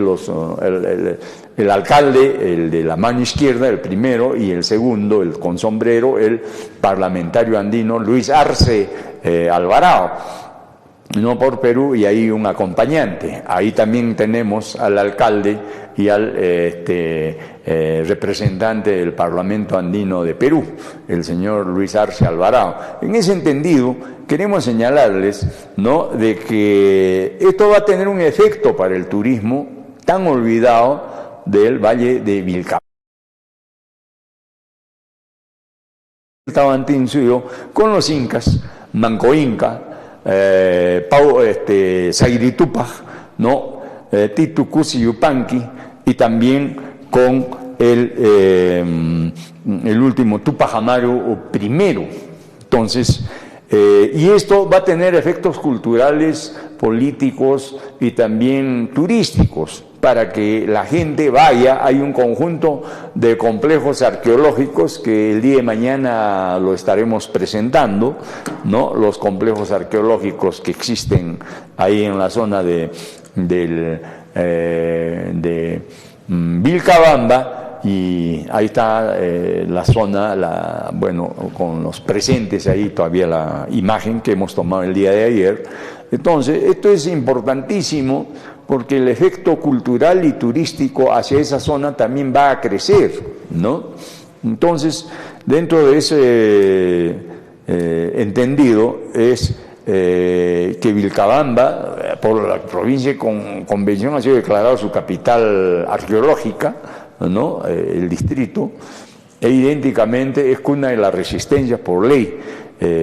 el alcalde, el de la mano izquierda, el primero, y el segundo, el con sombrero, el parlamentario andino Luis Arce Alvarado, no por Perú, y ahí un acompañante. Ahí también tenemos al alcalde y al representante del Parlamento andino de Perú, el señor Luis Arce Alvarado. En ese entendido, queremos señalarles, ¿no?, de que esto va a tener un efecto para el turismo tan olvidado del Valle de Vilcabamba. El Tahuantinsuyo con los incas, Mancoinca, Sairitupac, ¿no?, Titucusi Yupanqui, y también con el último Tupac Amaru I. Entonces, y esto va a tener efectos culturales, políticos y también turísticos, para que la gente vaya. Hay un conjunto de complejos arqueológicos que el día de mañana lo estaremos presentando, ¿no? Los complejos arqueológicos que existen ahí en la zona de Vilcabamba, y ahí está la zona, con los presentes ahí todavía la imagen que hemos tomado el día de ayer. Entonces, esto es importantísimo porque el efecto cultural y turístico hacia esa zona también va a crecer, ¿no? Entonces, dentro de ese entendido es que Vilcabamba, por la provincia con convención, ha sido declarado su capital arqueológica, ¿no?, el distrito, e idénticamente es cuna de la resistencia por ley,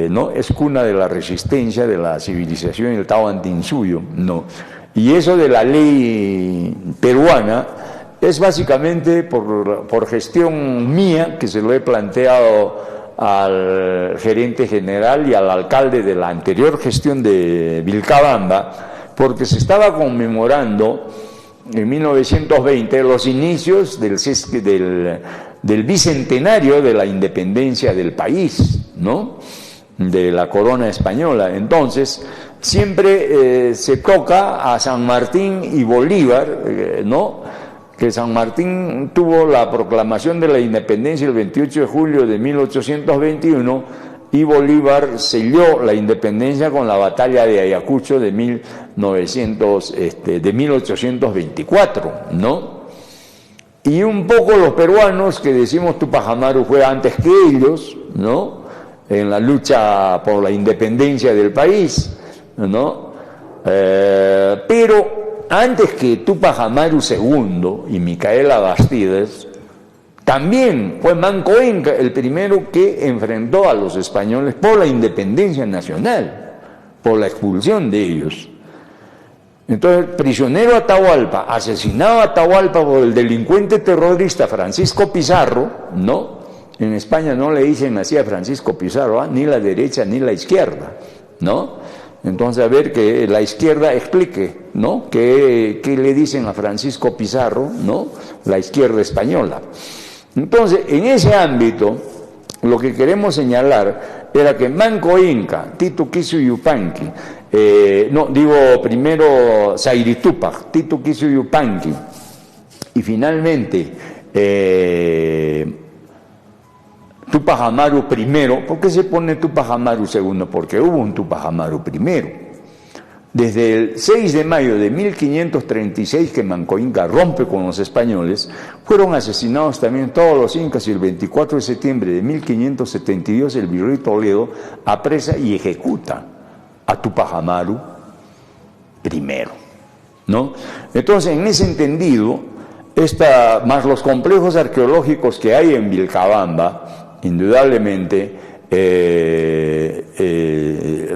¿no?, es cuna de la resistencia de la civilización del Tahuantinsuyo, ¿no? Y eso de la ley peruana es básicamente por gestión mía, que se lo he planteado al gerente general y al alcalde de la anterior gestión de Vilcabamba, porque se estaba conmemorando en 1920 los inicios del bicentenario de la independencia del país, ¿no?, de la corona española. Entonces, siempre se toca a San Martín y Bolívar, ¿no?, que San Martín tuvo la proclamación de la independencia el 28 de julio de 1821 y Bolívar selló la independencia con la batalla de Ayacucho de 1824, ¿no? Y un poco los peruanos que decimos Tupac Amaru fue antes que ellos, ¿no?, en la lucha por la independencia del país, ¿no? Pero antes que Tupac Amaru II y Micaela Bastidas, también fue Mancoinca el primero que enfrentó a los españoles por la independencia nacional, por la expulsión de ellos. Entonces, prisionero Atahualpa, asesinado Atahualpa por el delincuente terrorista Francisco Pizarro, ¿no? En España no le dicen así a Francisco Pizarro, ni la derecha ni la izquierda, ¿no? Entonces, a ver que la izquierda explique, ¿no? ¿Qué le dicen a Francisco Pizarro, ¿no? La izquierda española. Entonces, en ese ámbito, lo que queremos señalar era que Manco Inca, Titu Quisu Yupanqui, primero Sayri Tupac, Titu Quisu Yupanqui, y finalmente Tupac Amaru I. ¿Por qué se pone Tupac Amaru II? Porque hubo un Tupac Amaru I. Desde el 6 de mayo de 1536 que Manco Inca rompe con los españoles, fueron asesinados también todos los incas y el 24 de septiembre de 1572 el virrey Toledo apresa y ejecuta a Tupac Amaru I, ¿no? Entonces, en ese entendido, más los complejos arqueológicos que hay en Vilcabamba, indudablemente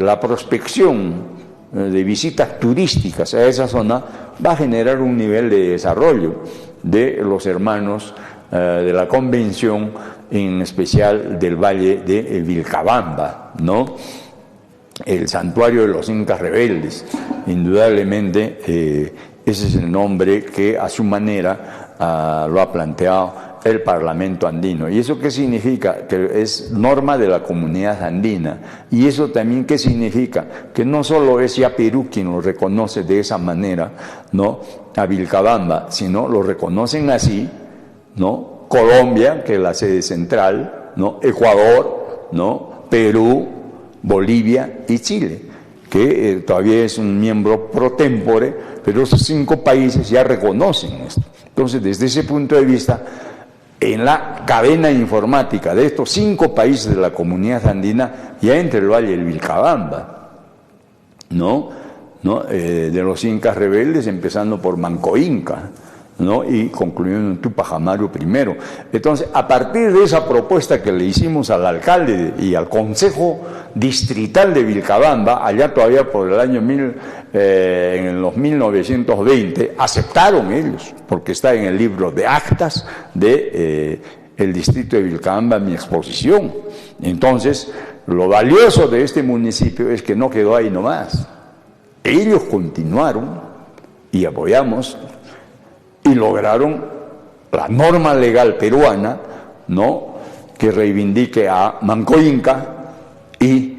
la prospección de visitas turísticas a esa zona va a generar un nivel de desarrollo de los hermanos de la convención, en especial del valle de Vilcabamba, ¿no? El santuario de los incas rebeldes, indudablemente ese es el nombre que a su manera lo ha planteado el Parlamento andino. ¿Y eso qué significa? Que es norma de la comunidad andina. ¿Y eso también qué significa? Que no solo es ya Perú quien lo reconoce de esa manera, ¿no? A Vilcabamba, sino lo reconocen así, ¿no? Colombia, que es la sede central, ¿no? Ecuador, ¿no? Perú, Bolivia y Chile, que todavía es un miembro pro tempore, pero esos 5 países ya reconocen esto. Entonces, desde ese punto de vista, en la cadena informática de estos 5 países de la comunidad andina, ya entra el valle del Vilcabamba, ¿no? De los incas rebeldes, empezando por Manco Inca, ¿no? Y concluyendo en Tupac Amaru I. Entonces, a partir de esa propuesta que le hicimos al alcalde y al Consejo Distrital de Vilcabamba, allá todavía por el año en los 1920, aceptaron ellos, porque está en el libro de actas de el distrito de Vilcabamba, mi exposición. Entonces, lo valioso de este municipio es que no quedó ahí nomás. Ellos continuaron y apoyamos y lograron la norma legal peruana, ¿no?, que reivindique a Manco Inca y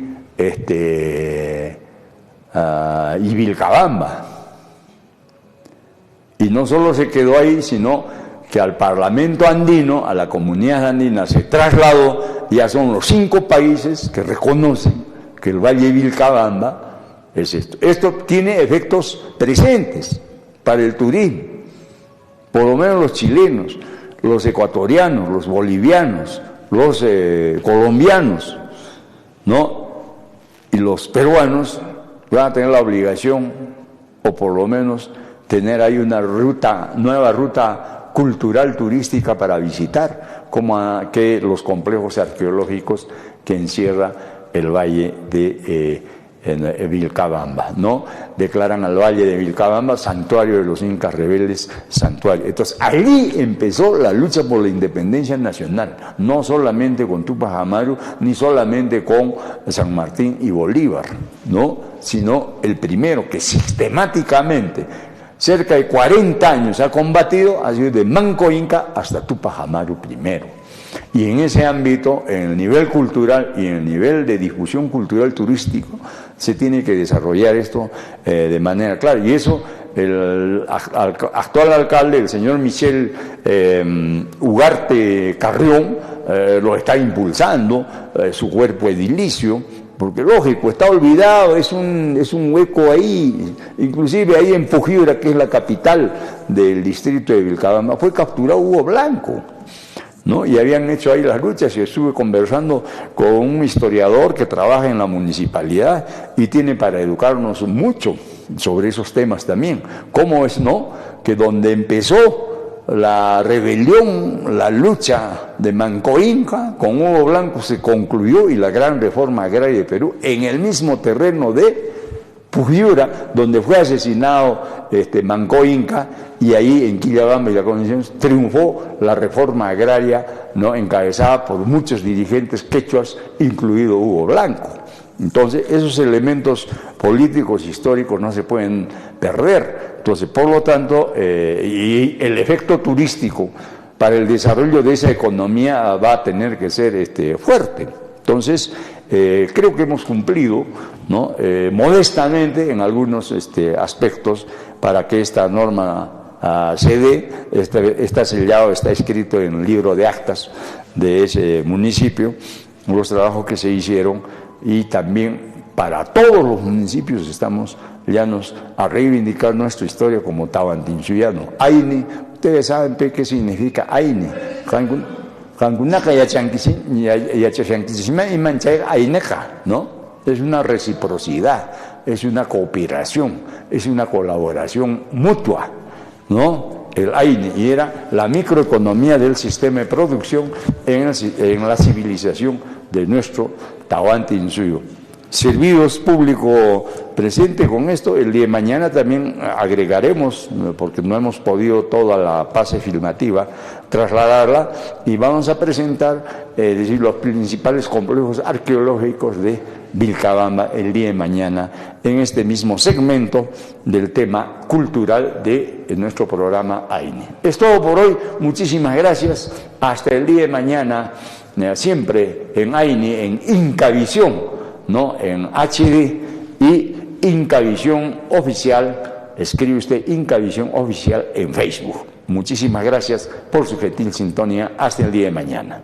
Vilcabamba. Y no solo se quedó ahí, sino que al Parlamento andino, a la comunidad andina, se trasladó, ya son los 5 países que reconocen que el Valle de Vilcabamba es esto. Esto tiene efectos presentes para el turismo. Por lo menos los chilenos, los ecuatorianos, los bolivianos, los colombianos, ¿no?, y los peruanos van a tener la obligación, o por lo menos tener ahí una nueva ruta cultural turística para visitar, como que los complejos arqueológicos que encierra el valle de Vilcabamba, ¿no? Declaran al valle de Vilcabamba santuario de los incas rebeldes, santuario. Entonces, allí empezó la lucha por la independencia nacional, no solamente con Tupac Amaru, ni solamente con San Martín y Bolívar, ¿no?, sino el primero que sistemáticamente, cerca de 40 años ha combatido, ha sido de Manco Inca hasta Tupac Amaru I. Y en ese ámbito, en el nivel cultural y en el nivel de difusión cultural turístico, se tiene que desarrollar esto de manera clara. Y eso, el actual alcalde, el señor Michel Ugarte Carrión, lo está impulsando, su cuerpo edilicio, porque lógico, está olvidado, es un hueco ahí, inclusive ahí en Pujíura, que es la capital del distrito de Vilcabamba, fue capturado Hugo Blanco, ¿no? Y habían hecho ahí las luchas, y estuve conversando con un historiador que trabaja en la municipalidad y tiene para educarnos mucho sobre esos temas también. ¿Cómo es, no?, que donde empezó la rebelión, la lucha de Manco Inca con Hugo Blanco se concluyó, y la gran reforma agraria de Perú en el mismo terreno de Fujiura, donde fue asesinado Manco Inca, y ahí en Quillabamba y la Convención triunfó la reforma agraria, ¿no?, encabezada por muchos dirigentes quechuas, incluido Hugo Blanco. Entonces, esos elementos políticos históricos no se pueden perder. Entonces, por lo tanto, y el efecto turístico para el desarrollo de esa economía va a tener que ser fuerte. Entonces, creo que hemos cumplido, ¿no?, modestamente en algunos aspectos para que esta norma se dé. Está sellado, está escrito en el libro de actas de ese municipio, los trabajos que se hicieron, y también para todos los municipios estamos llanos a reivindicar nuestra historia como Tahuantinsuyo. Aine, ustedes saben qué significa Aine. ¿No? Es una reciprocidad, es una cooperación, es una colaboración mutua, ¿no? El Aine, y era la microeconomía del sistema de producción en la civilización de nuestro Tahuantinsuyo. Servidos público presente con esto, el día de mañana también agregaremos, porque no hemos podido toda la fase filmativa trasladarla, y vamos a presentar los principales complejos arqueológicos de Vilcabamba el día de mañana en este mismo segmento del tema cultural de nuestro programa AINE. Es todo por hoy, muchísimas gracias, hasta el día de mañana, siempre en AINE, en Incavisión, ¿no?, en HD y Incavisión Oficial. Escribe usted Incavisión Oficial en Facebook. Muchísimas gracias por su gentil sintonía. Hasta el día de mañana.